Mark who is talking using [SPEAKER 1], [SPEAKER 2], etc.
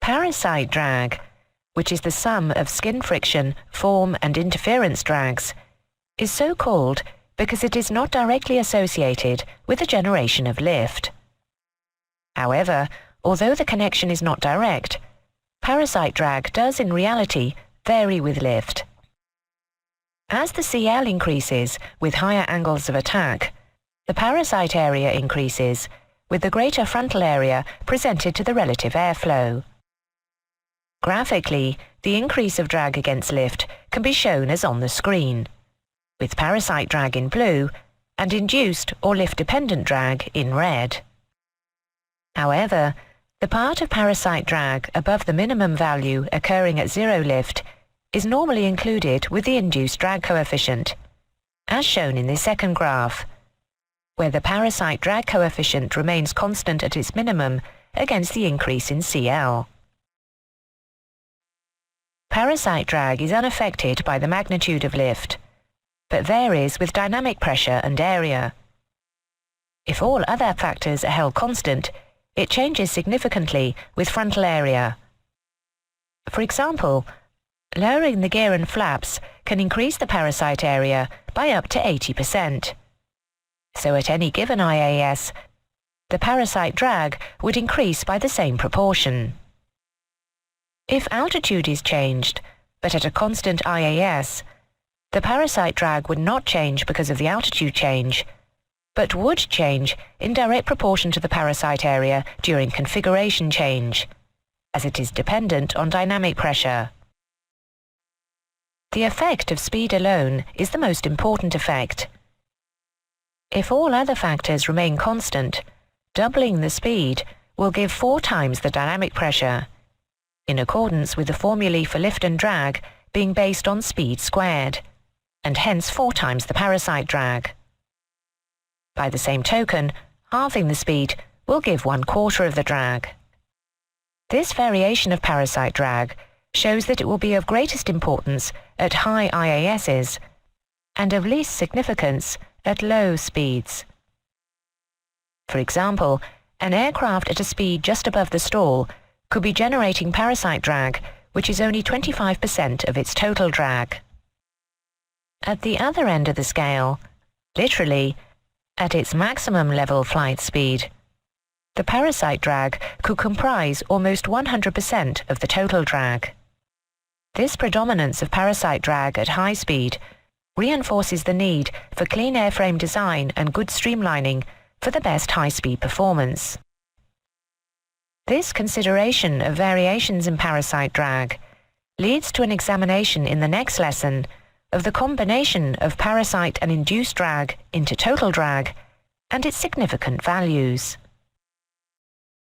[SPEAKER 1] Parasite drag, which is the sum of skin friction, form and interference drags, is so called because it is not directly associated with the generation of lift. However, although the connection is not direct, parasite drag does in reality vary with lift. As the CL increases with higher angles of attack, the parasite area increases with the greater frontal area presented to the relative airflow. Graphically, the increase of drag against lift can be shown as on the screen, with parasite drag in blue and induced or lift-dependent drag in red. However, the part of parasite drag above the minimum value occurring at zero lift is normally included with the induced drag coefficient, as shown in this second graph, where the parasite drag coefficient remains constant at its minimum against the increase in CL. Parasite drag is unaffected by the magnitude of lift, but varies with dynamic pressure and area. If all other factors are held constant, it changes significantly with frontal area. For example, lowering the gear and flaps can increase the parasite area by up to 80%. So at any given IAS, the parasite drag would increase by the same proportion. If altitude is changed, but at a constant IAS, the parasite drag would not change because of the altitude change, but would change in direct proportion to the parasite area during configuration change, as it is dependent on dynamic pressure. The effect of speed alone is the most important effect. If all other factors remain constant, doubling the speed will give 4 times the dynamic pressure, in accordance with the formulae for lift and drag being based on speed squared, and hence 4 times the parasite drag. By the same token, halving the speed will give 1/4 of the drag. This variation of parasite drag shows that it will be of greatest importance at high IASs and of least significance at low speeds. For example, an aircraft at a speed just above the stall could be generating parasite drag, which is only 25% of its total drag. At the other end of the scale, literally, at its maximum level flight speed, the parasite drag could comprise almost 100% of the total drag. This predominance of parasite drag at high speed reinforces the need for clean airframe design and good streamlining for the best high-speed performance. This consideration of variations in parasite drag leads to an examination in the next lesson of the combination of parasite and induced drag into total drag and its significant values.